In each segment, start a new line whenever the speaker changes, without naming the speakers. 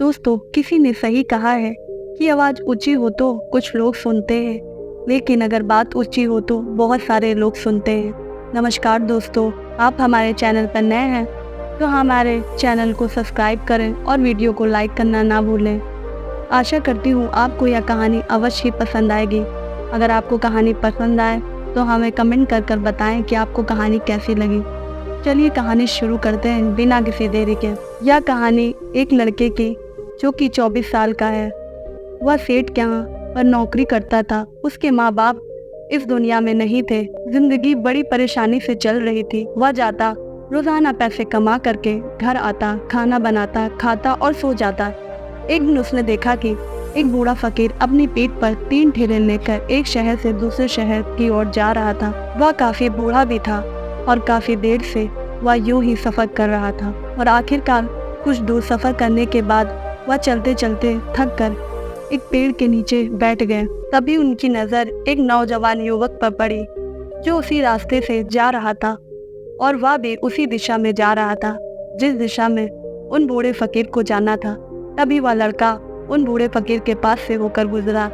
दोस्तों, किसी ने सही कहा है कि आवाज़ ऊंची हो तो कुछ लोग सुनते हैं, लेकिन अगर बात ऊंची हो तो बहुत सारे लोग सुनते हैं। नमस्कार दोस्तों, आप हमारे चैनल पर नए हैं तो हमारे चैनल को सब्सक्राइब करें और वीडियो को लाइक करना ना भूलें। आशा करती हूँ आपको यह कहानी अवश्य ही पसंद आएगी। अगर आपको कहानी पसंद आए तो हमें कमेंट कर बताएं कि आपको कहानी कैसी लगी। चलिए कहानी शुरू करते हैं बिना किसी देरी के। यह कहानी एक लड़के की जो कि 24 साल का है। वह सेठ के यहाँ पर नौकरी करता था। उसके माँ बाप इस दुनिया में नहीं थे। जिंदगी बड़ी परेशानी से चल रही थी। वह जाता, रोजाना पैसे कमा करके घर आता, खाना बनाता, खाता और सो जाता। एक दिन उसने देखा कि एक बूढ़ा फकीर अपनी पीठ पर 3 ठेले लेकर एक शहर से दूसरे शहर की ओर जा रहा था। वह काफी बूढ़ा भी था और काफी देर से वह यूं ही सफर कर रहा था और आखिरकार कुछ दूर सफर करने के बाद वह चलते चलते थक कर एक पेड़ के नीचे बैठ गए। तभी उनकी नज़र एक नौजवान युवक पर पड़ी जो उसी रास्ते से जा रहा था और वह भी उसी दिशा में जा रहा था जिस दिशा में उन बूढ़े फकीर को जाना था। तभी वह लड़का उन बूढ़े फकीर के पास से होकर गुजरा।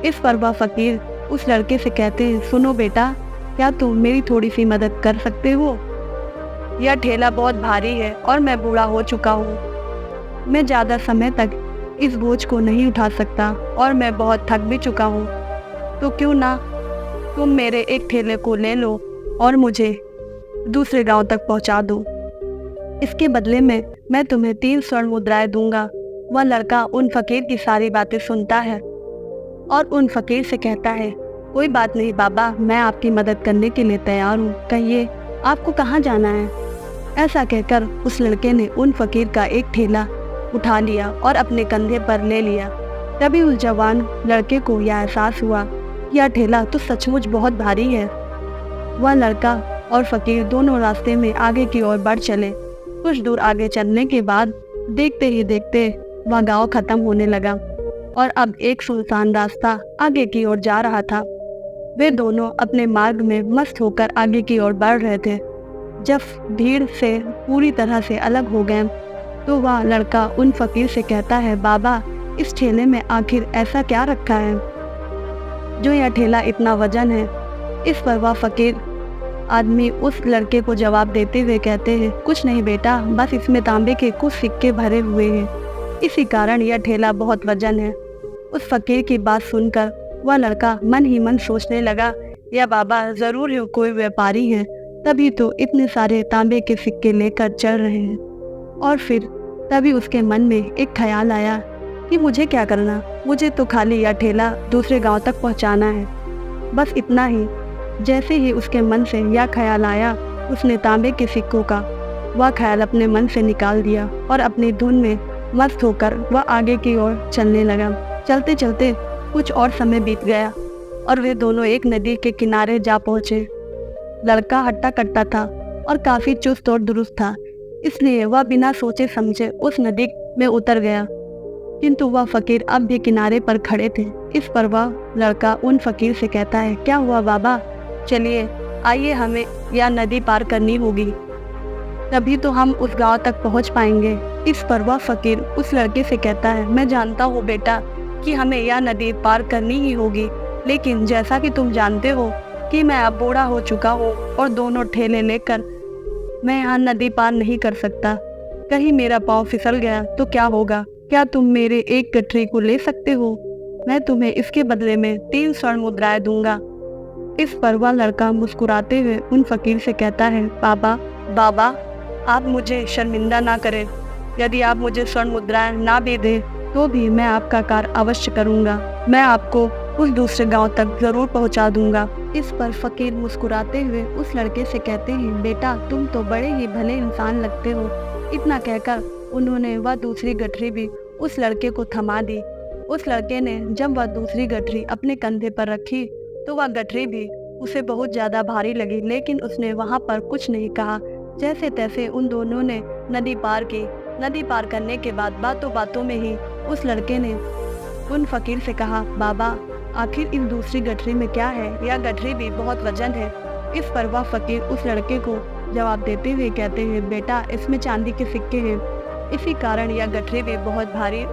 इस पर वह फकीर उस लड़के से कहते हैं, सुनो बेटा, क्या तुम मेरी थोड़ी सी मदद कर सकते हो? यह ठेला बहुत भारी है और मैं बूढ़ा हो चुका हूँ। मैं ज़्यादा समय तक इस बोझ को नहीं उठा सकता और मैं बहुत थक भी चुका हूँ। तो क्यों ना तुम मेरे एक ठेले को ले लो और मुझे दूसरे गांव तक पहुँचा दो। इसके बदले में मैं तुम्हें 3 स्वर्ण मुद्राएं दूंगा। वह लड़का उन फकीर की सारी बातें सुनता है और उन फकीर से कहता है, कोई बात नहीं बाबा, मैं आपकी मदद करने के लिए तैयार हूँ। कहिए आपको कहाँ जाना है? ऐसा कहकर उस लड़के ने उन फकीर का एक ठेला उठा लिया और अपने कंधे पर ले लिया। तभी उस जवान लड़के को यह एहसास हुआ कि यह ठेला तो सचमुच बहुत भारी है। वह लड़का और फकीर दोनों रास्ते में आगे की ओर बढ़ चले। कुछ दूर आगे चलने के बाद देखते ही देखते वह गांव खत्म होने लगा और अब एक सुनसान रास्ता आगे की ओर जा रहा था। वे दोनों अपने मार्ग में मस्त होकर आगे की ओर बढ़ रहे थे। जब भीड़ से पूरी तरह से अलग हो गए तो वह लड़का उन फकीर से कहता है, बाबा, इस ठेले में आखिर ऐसा क्या रखा है जो यह ठेला इतना वजन है? इस पर वह फकीर आदमी उस लड़के को जवाब देते हुए कहते हैं, कुछ नहीं बेटा, बस इसमें तांबे के कुछ सिक्के भरे हुए हैं, इसी कारण यह ठेला बहुत वजन है। उस फकीर की बात सुनकर वह लड़का मन ही मन सोचने लगा, यह बाबा जरूर ही कोई व्यापारी है, तभी तो इतने सारे तांबे के सिक्के लेकर चल रहे हैं। और फिर तभी उसके मन में एक ख्याल आया कि मुझे क्या करना, मुझे तो खाली यह ठेला दूसरे गांव तक पहुंचाना है, बस इतना ही। जैसे ही उसके मन से यह ख्याल आया, उसने तांबे के सिक्कों का वह ख्याल अपने मन से निकाल दिया और अपनी धुन में मस्त होकर वह आगे की ओर चलने लगा। चलते चलते कुछ और समय बीत गया और वे दोनों एक नदी के किनारे जा पहुँचे। लड़का हट्टा कट्टा था और काफ़ी चुस्त और दुरुस्त था, इसलिए वह बिना सोचे समझे उस नदी में उतर गया। किंतु वह फकीर अब भी किनारे पर खड़े थे। इस पर वह लड़का उन फकीर से कहता है, क्या हुआ बाबा, चलिए आइए, हमें यह नदी पार करनी होगी, तभी तो हम उस गांव तक पहुंच पाएंगे। इस पर वह फकीर उस लड़के से कहता है, मैं जानता हूँ बेटा कि हमें यह नदी पार करनी ही होगी, लेकिन जैसा कि तुम जानते हो कि मैं अब बूढ़ा हो चुका हूँ और दोनों ठेले लेकर मैं यहाँ नदी पार नहीं कर सकता। कहीं मेरा पाँव फिसल गया तो क्या होगा? क्या तुम मेरे एक गठरी को ले सकते हो? मैं तुम्हें इसके बदले में 3 स्वर्ण मुद्राएं दूंगा। इस पर वह लड़का मुस्कुराते हुए उन फकीर से कहता है, बाबा, आप मुझे शर्मिंदा ना करें। यदि आप मुझे स्वर्ण मुद्राएं ना भी दें तो भी मैं आपका कार्य अवश्य करूंगा। मैं आपको उस दूसरे गांव तक जरूर पहुंचा दूंगा। इस पर फकीर मुस्कुराते हुए उस लड़के से कहते हैं, बेटा, तुम तो बड़े ही भले इंसान लगते हो। इतना कहकर उन्होंने वह दूसरी गठरी भी उस लड़के को थमा दी। उस लड़के ने जब वह दूसरी गठरी अपने कंधे पर रखी तो वह गठरी भी उसे बहुत ज़्यादा भारी लगी, लेकिन उसने वहाँ पर कुछ नहीं कहा। जैसे तैसे उन दोनों ने नदी पार की। नदी पार करने के बाद बातों बातों में ही उस लड़के ने उन फकीर से कहा, बाबा, आखिर इस दूसरी गठरी में क्या है? यह गठरी भी बहुत वजन है। इस पर वह फकीर उस लड़के को जवाब देते हुए कहते हैं, बेटा, इसमें चांदी के सिक्के हैं इसी कारण यह गठरी भी बहुत भारी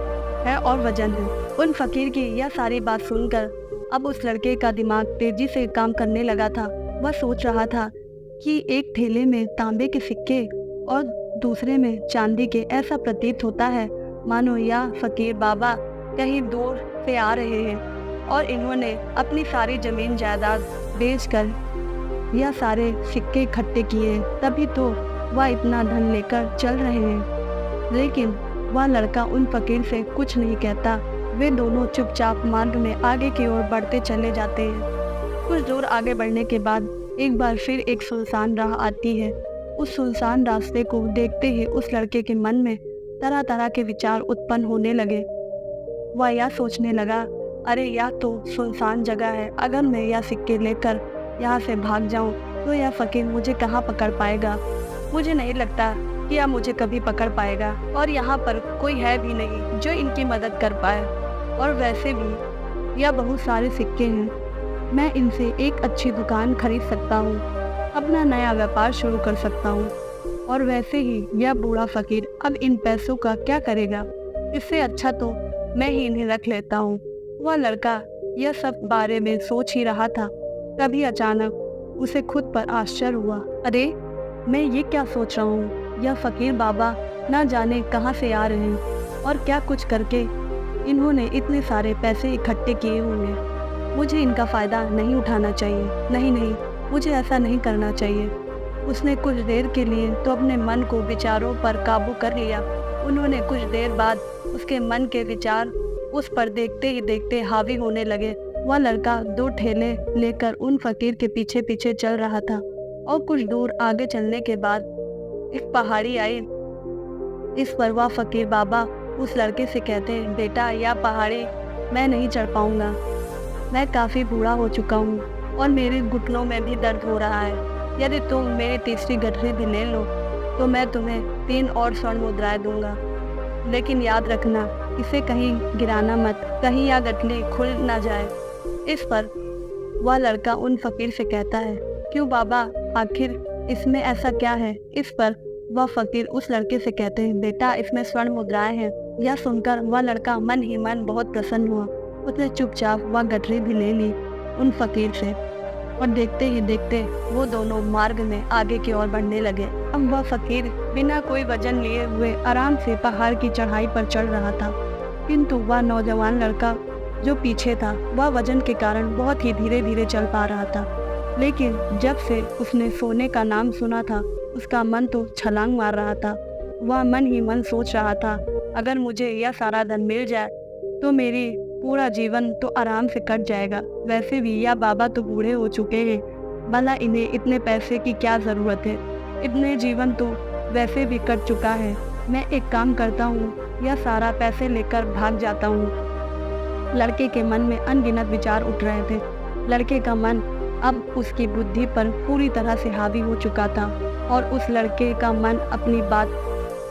है और वजन है। उन फकीर की यह सारी बात सुनकर अब उस लड़के का दिमाग तेजी से काम करने लगा था। वह सोच रहा था कि एक थैले में तांबे के सिक्के और दूसरे में चांदी के। ऐसा प्रतीत होता है मानो यह फकीर बाबा कहीं दूर से आ रहे हैं और इन्होंने अपनी सारी जमीन जायदाद बेचकर यह सारे सिक्के इकट्ठे किए, तभी तो वह इतना धन लेकर चल रहे हैं। लेकिन वह लड़का उन फकीर से कुछ नहीं कहता। वे दोनों चुपचाप मार्ग में आगे की ओर बढ़ते चले जाते हैं। कुछ दूर आगे बढ़ने के बाद एक बार फिर एक सुनसान राह आती है। उस सुनसान रास्ते को देखते ही उस लड़के के मन में तरह तरह के विचार उत्पन्न होने लगे। वह यह सोचने लगा, अरे यह तो सुनसान जगह है, अगर मैं यह सिक्के लेकर यहाँ से भाग जाऊँ तो यह फकीर मुझे कहाँ पकड़ पाएगा। मुझे नहीं लगता कि यह मुझे कभी पकड़ पाएगा, और यहाँ पर कोई है भी नहीं जो इनकी मदद कर पाए। और वैसे भी यह बहुत सारे सिक्के हैं, मैं इनसे एक अच्छी दुकान खरीद सकता हूँ, अपना नया व्यापार शुरू कर सकता हूँ। और वैसे ही यह बूढ़ा फकीर अब इन पैसों का क्या करेगा, इससे अच्छा तो मैं ही इन्हें रख लेता हूँ। वह लड़का यह सब बारे में सोच ही रहा था, तभी अचानक उसे खुद पर आश्चर्य हुआ। अरे मैं ये क्या सोच रहा हूँ, यह फकीर बाबा ना जाने कहाँ से आ रहे हैं और क्या कुछ करके इन्होंने इतने सारे पैसे इकट्ठे किए होंगे। मुझे इनका फ़ायदा नहीं उठाना चाहिए, नहीं नहीं, मुझे ऐसा नहीं करना चाहिए। उसने कुछ देर के लिए तो अपने मन को विचारों पर काबू कर लिया। उन्होंने कुछ देर बाद उसके मन के विचार उस पर देखते ही देखते हावी होने लगे। वह लड़का दो ठेले लेकर उन फकीर के पीछे पीछे चल रहा था, और कुछ दूर आगे चलने के बाद एक पहाड़ी आई। इस पर वह फकीर बाबा उस लड़के से कहते हैं, बेटा यह पहाड़ी मैं नहीं चढ़ पाऊंगा, मैं काफ़ी बूढ़ा हो चुका हूँ और मेरे घुटनों में भी दर्द हो रहा है। यदि तुम मेरी तीसरी गठरी भी ले लो तो मैं तुम्हें 3 और स्वर्ण मुद्राएं दूंगा, लेकिन याद रखना इसे कहीं गिराना मत, कहीं यह गठरी खुल ना जाए। इस पर वह लड़का उन फकीर से कहता है, क्यों बाबा, आखिर इसमें ऐसा क्या है। इस पर वह फकीर उस लड़के से कहते हैं, बेटा इसमें स्वर्ण मुद्राएं हैं। यह सुनकर वह लड़का मन ही मन बहुत प्रसन्न हुआ। उसने चुपचाप वह गठरी भी ले ली उन फकीर से, और देखते ही देखते वो दोनों मार्ग में आगे की ओर बढ़ने लगे। अब वह फकीर बिना कोई वजन लिए हुए आराम से पहाड़ की चढ़ाई पर चढ़ रहा था, किंतु वह नौजवान लड़का जो पीछे था वह वजन के कारण बहुत ही धीरे धीरे चल पा रहा था। लेकिन जब से उसने सोने का नाम सुना था उसका मन तो छलांग मार रहा था। वह मन ही मन सोच रहा था, अगर मुझे यह सारा धन मिल जाए तो मेरी पूरा जीवन तो आराम से कट जाएगा। वैसे भी यह बाबा तो बूढ़े हो चुके हैं, भला इन्हें इतने पैसे की क्या ज़रूरत है, इतने जीवन तो वैसे भी कट चुका है। मैं एक काम करता हूँ, यह सारा पैसे लेकर भाग जाता हूँ। लड़के के मन में अनगिनत विचार उठ रहे थे। लड़के का मन अब उसकी बुद्धि पर पूरी तरह से हावी हो चुका था, और उस लड़के का मन अपनी बात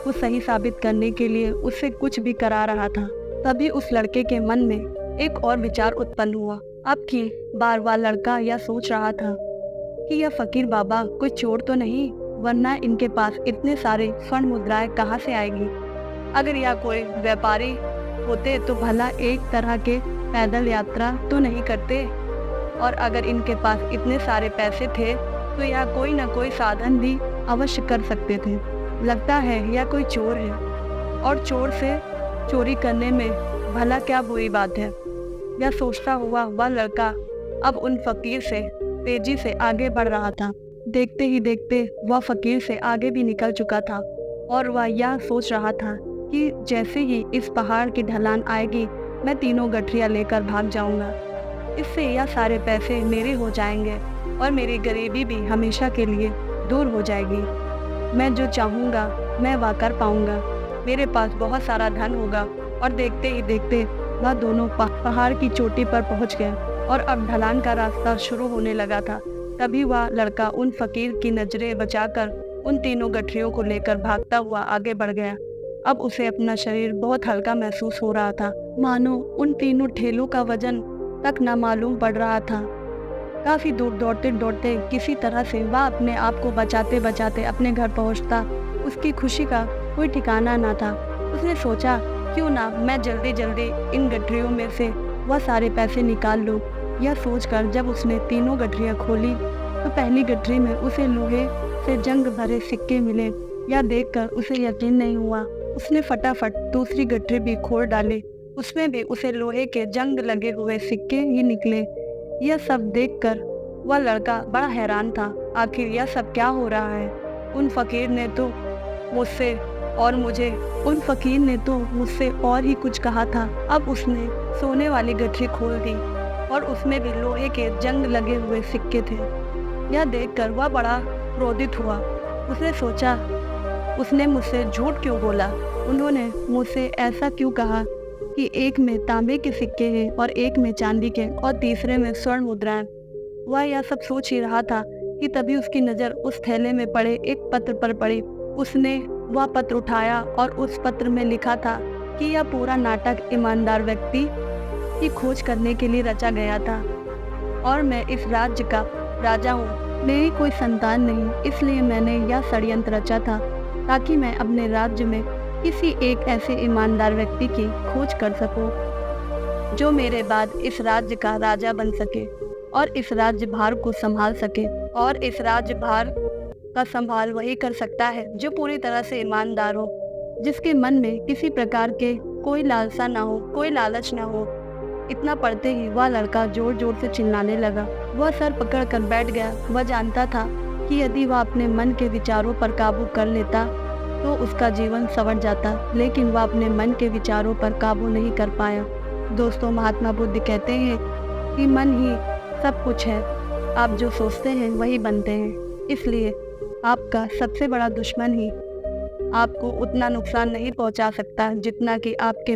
को सही साबित करने के लिए उससे कुछ भी करा रहा था। तभी उस लड़के के मन में एक और विचार उत्पन्न हुआ। अब की बार वह लड़का यह सोच रहा था कि यह फकीर बाबा कोई चोर तो नहीं, वरना इनके पास इतने सारे स्वर्ण मुद्राएं कहाँ से आएगी। अगर यह कोई व्यापारी होते तो भला एक तरह के पैदल यात्रा तो नहीं करते, और अगर इनके पास इतने सारे पैसे थे तो यह कोई न कोई साधन भी अवश्य कर सकते थे। लगता है यह कोई चोर है, और चोर से चोरी करने में भला क्या बुरी बात है। यह सोचता हुआ वह लड़का अब उन फकीर से तेजी से आगे बढ़ रहा था। देखते ही देखते वह फकीर से आगे भी निकल चुका था, और वह यह सोच रहा था कि जैसे ही इस पहाड़ की ढलान आएगी मैं तीनों गठरियाँ लेकर भाग जाऊंगा। इससे यह सारे पैसे मेरे हो जाएंगे और मेरी गरीबी भी हमेशा के लिए दूर हो जाएगी। मैं जो चाहूँगा मैं वह कर पाऊँगा, मेरे पास बहुत सारा धन होगा। और देखते ही देखते वह दोनों पहाड़ की चोटी पर पहुँच गए, और अब ढलान का रास्ता शुरू होने लगा था। तभी वह लड़का उन फकीर की नजरें बचाकर उन तीनों गठरियों को लेकर भागता हुआ आगे बढ़ गया। अब उसे अपना शरीर बहुत हल्का महसूस हो रहा था, मानो उन तीनों ठेलों का वजन तक न मालूम पड़ रहा था। काफी दूर दौड़ते दौड़ते किसी तरह से वह अपने आप को बचाते बचाते अपने घर पहुंचता। उसकी खुशी का कोई ठिकाना ना था। उसने सोचा, क्यों ना मैं जल्दी जल्दी इन गठरियों में से वह सारे पैसे निकाल लूँ। यह सोचकर जब उसने तीनों गठरियाँ खोली तो पहली गठरी में उसे लोहे से जंग भरे सिक्के मिले। यह देखकर उसे यकीन नहीं हुआ। उसने फटाफट दूसरी गठरी भी खोल डाली, उसमें भी उसे लोहे के जंग लगे हुए सिक्के ही निकले। यह सब देखकर वह लड़का बड़ा हैरान था। आखिर यह सब क्या हो रहा है? उन फकीर ने तो मुझसे और ही कुछ कहा था। अब उसने सोने वाली गठरी खोल दी और उसमें भी लोहे के जंग लगे हुए सिक्के थे। यह देखकर वह बड़ा क्रोधित हुआ। उसने सोचा, उसने मुझसे झूठ क्यों बोला? उन्होंने मुझसे ऐसा क्यों कहा कि एक में तांबे के सिक्के हैं और एक में चांदी के और तीसरे में स्वर्ण मुद्राएं। वह यह सब सोच ही रहा था कि तभी उसकी नज़र उस थैले में पड़े एक पत्र पर पड़ी। उसने वह पत्र उठाया और उस पत्र में लिखा था कि यह पूरा नाटक ईमानदार व्यक्ति की खोज करने के लिए रचा गया था और मैं इस राज्य का राजा हूँ। मेरी कोई संतान नहीं, इसलिए मैंने यह षड्यंत्र रचा था ताकि मैं अपने राज्य में किसी एक ऐसे ईमानदार व्यक्ति की खोज कर सकूं जो मेरे बाद इस राज्य का राजा बन सके और इस राज्य भार को संभाल सके। और इस राज्य भार का संभाल वही कर सकता है जो पूरी तरह से ईमानदार हो, जिसके मन में किसी प्रकार के कोई लालसा ना हो, कोई लालच ना हो। इतना पढ़ते ही वह लड़का जोर जोर से चिल्लाने लगा। वह सर पकड़ कर बैठ गया। वह जानता था कि यदि वह अपने मन के विचारों पर काबू कर लेता तो उसका जीवन संवर जाता, लेकिन वह अपने मन के विचारों पर काबू नहीं कर पाया। दोस्तों, महात्मा बुद्ध कहते हैं कि मन ही सब कुछ है। आप जो सोचते हैं वही बनते हैं। इसलिए आपका सबसे बड़ा दुश्मन ही आपको उतना नुकसान नहीं पहुंचा सकता जितना कि आपके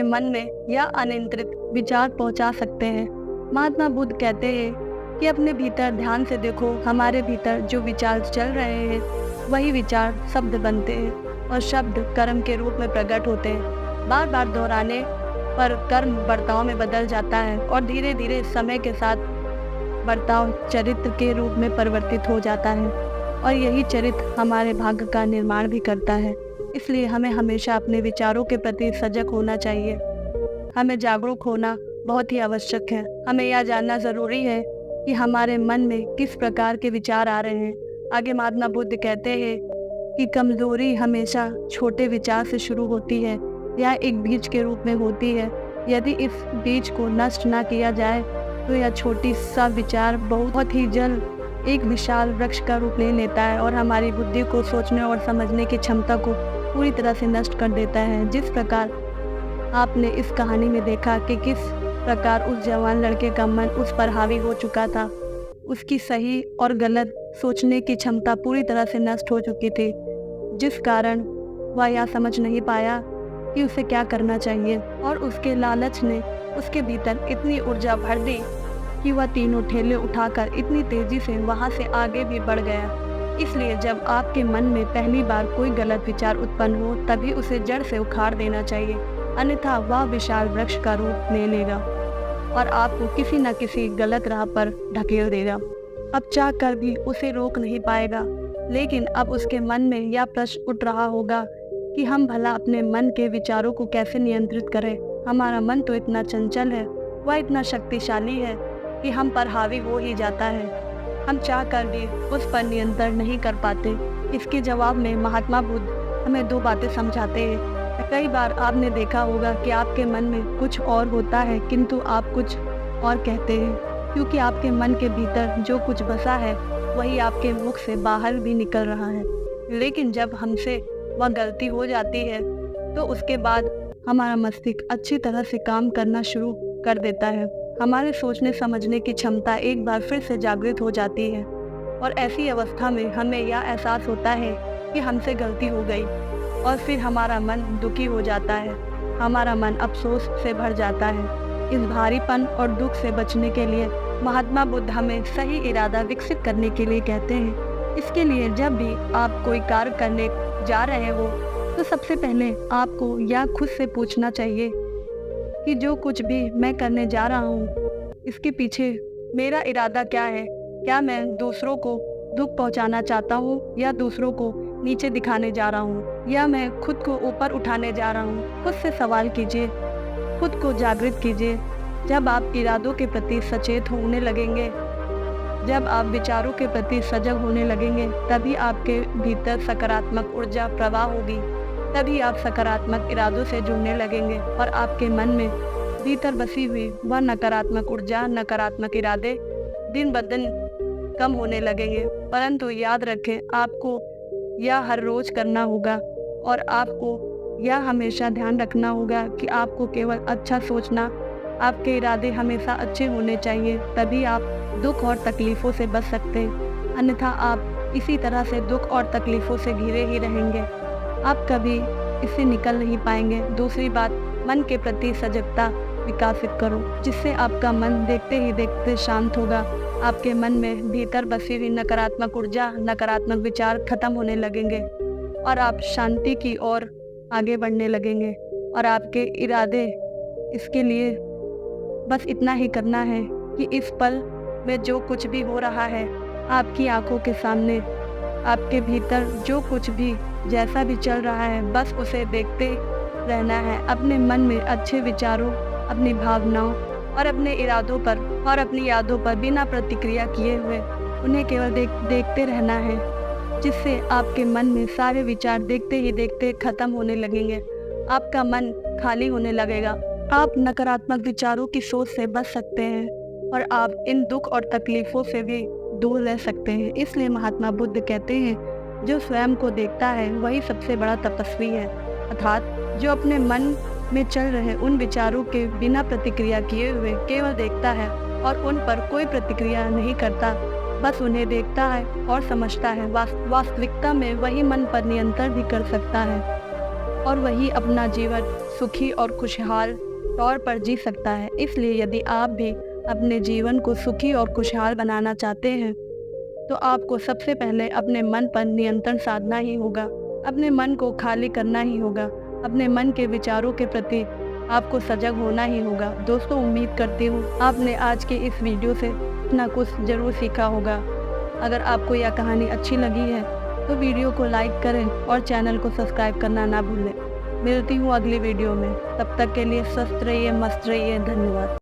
मन में या अनियंत्रित विचार पहुंचा सकते हैं। महात्मा बुद्ध कहते हैं कि अपने भीतर ध्यान से देखो। हमारे भीतर जो विचार चल रहे हैं वही विचार शब्द बनते हैं और शब्द कर्म के रूप में प्रकट होते हैं। बार बार दोहराने पर कर्म बर्ताव में बदल जाता है और धीरे धीरे समय के साथ बर्ताव चरित्र के रूप में परिवर्तित हो जाता है और यही चरित्र हमारे भाग्य का निर्माण भी करता है। इसलिए हमें हमेशा अपने विचारों के प्रति सजग होना चाहिए। हमें जागरूक होना बहुत ही आवश्यक है। हमें यह जानना ज़रूरी है कि हमारे मन में किस प्रकार के विचार आ रहे हैं। आगे महात्मा बुद्ध कहते हैं कि कमज़ोरी हमेशा छोटे विचार से शुरू होती है या एक बीज के रूप में होती है। यदि इस बीज को नष्ट ना किया जाए तो यह छोटी सा विचार बहुत ही जल्द एक विशाल वृक्ष का रूप ले लेता है और हमारी बुद्धि को सोचने और समझने की क्षमता को पूरी तरह से नष्ट कर देता है। जिस प्रकार आपने इस कहानी में देखा कि किस प्रकार उस जवान लड़के का मन उस पर हावी हो चुका था। उसकी सही और गलत सोचने की क्षमता पूरी तरह से नष्ट हो चुकी थी, जिस कारण वह यह समझ नहीं पाया कि उसे क्या करना चाहिए और उसके लालच ने उसके भीतर इतनी ऊर्जा भर दी कि वह तीनों ठेले उठाकर इतनी तेजी से वहां से आगे भी बढ़ गया। इसलिए जब आपके मन में पहली बार कोई गलत विचार उत्पन्न हो तभी उसे जड़ से उखाड़ देना चाहिए, अन्यथा वह विशाल वृक्ष का रूप ले लेगा और आपको किसी न किसी गलत राह पर ढकेल देगा। अब चाह कर भी उसे रोक नहीं पाएगा, लेकिन अब उसके मन में यह प्रश्न उठ रहा होगा कि हम भला अपने मन के विचारों को कैसे नियंत्रित करें। हमारा मन तो इतना चंचल है, वह इतना शक्तिशाली है कि हम पर हावी हो ही जाता है। हम चाह कर भी उस पर नियंत्रण नहीं कर पाते। इसके जवाब में महात्मा बुद्ध हमें दो बातें समझाते हैं। कई बार आपने देखा होगा कि आपके मन में कुछ और होता है किंतु आप कुछ और कहते हैं, क्योंकि आपके मन के भीतर जो कुछ बसा है वही आपके मुख से बाहर भी निकल रहा है। लेकिन जब हमसे वह गलती हो जाती है तो उसके बाद हमारा मस्तिष्क अच्छी तरह से काम करना शुरू कर देता है। हमारे सोचने समझने की क्षमता एक बार फिर से जागृत हो जाती है और ऐसी अवस्था में हमें यह एहसास होता है कि हमसे गलती हो गई और फिर हमारा मन दुखी हो जाता है। हमारा मन अफसोस से भर जाता है। इस भारीपन और दुख से बचने के लिए महात्मा बुद्ध हमें सही इरादा विकसित करने के लिए कहते हैं। इसके लिए जब भी आप कोई कार्य करने जा रहे हो तो सबसे पहले आपको यह खुद से पूछना चाहिए कि जो कुछ भी मैं करने जा रहा हूँ इसके पीछे मेरा इरादा क्या है। क्या मैं दूसरों को दुख पहुँचाना चाहता हूँ या दूसरों को नीचे दिखाने जा रहा हूँ या मैं खुद को ऊपर उठाने जा रहा हूँ। खुद से सवाल कीजिए, खुद को जागृत कीजिए। जब आप इरादों के प्रति सचेत होने लगेंगे, जब आप विचारों के प्रति सजग होने लगेंगे, तभी आपके भीतर सकारात्मक ऊर्जा प्रवाह होगी। तभी आप सकारात्मक इरादों से जुड़ने लगेंगे और आपके मन में भीतर बसी हुई वह नकारात्मक ऊर्जा, नकारात्मक इरादे दिन ब दिन कम होने लगेंगे। परंतु याद रखें, आपको यह हर रोज करना होगा और आपको यह हमेशा ध्यान रखना होगा कि आपको केवल अच्छा सोचना, आपके इरादे हमेशा अच्छे होने चाहिए। तभी आप दुख और तकलीफ़ों से बच सकते हैं, अन्यथा आप इसी तरह से दुख और तकलीफ़ों से घिरे ही रहेंगे। आप कभी इससे निकल नहीं पाएंगे। दूसरी बात, मन के प्रति सजगता विकसित करो, जिससे आपका मन देखते ही देखते शांत होगा। आपके मन में भीतर बसी हुई नकारात्मक ऊर्जा, नकारात्मक विचार खत्म होने लगेंगे और आप शांति की ओर आगे बढ़ने लगेंगे। और आपके इरादे, इसके लिए बस इतना ही करना है कि इस पल में जो कुछ भी हो रहा है आपकी आंखों के सामने, आपके भीतर जो कुछ भी जैसा भी चल रहा है, बस उसे देखते रहना है। अपने मन में अच्छे विचारों, अपनी भावनाओं और अपने इरादों पर और अपनी यादों पर बिना प्रतिक्रिया किए हुए उन्हें केवल देखते रहना है, जिससे आपके मन में सारे विचार देखते ही देखते खत्म होने लगेंगे। आपका मन खाली होने लगेगा। आप नकारात्मक विचारों की सोच से बच सकते हैं और आप इन दुख और तकलीफ़ों से भी दूर रह सकते हैं। इसलिए महात्मा बुद्ध कहते हैं, जो स्वयं को देखता है वही सबसे बड़ा तपस्वी है। अर्थात जो अपने मन में चल रहे उन विचारों के बिना प्रतिक्रिया किए हुए केवल देखता है और उन पर कोई प्रतिक्रिया नहीं करता, बस उन्हें देखता है और समझता है। वास्तविकता में वही मन पर नियंत्रण भी कर सकता है और वही अपना जीवन सुखी और खुशहाल तौर पर जी सकता है। इसलिए यदि आप भी अपने जीवन को सुखी और खुशहाल बनाना चाहते हैं, तो आपको सबसे पहले अपने मन पर नियंत्रण साधना ही होगा, अपने मन को खाली करना ही होगा, अपने मन के विचारों के प्रति आपको सजग होना ही होगा। दोस्तों, उम्मीद करती हूँ आपने आज के इस वीडियो से ना कुछ ज़रूर सीखा होगा। अगर आपको यह कहानी अच्छी लगी है तो वीडियो को लाइक करें और चैनल को सब्सक्राइब करना ना भूलें। मिलती हूँ अगली वीडियो में, तब तक के लिए स्वस्थ रहिए, मस्त रहिए। धन्यवाद।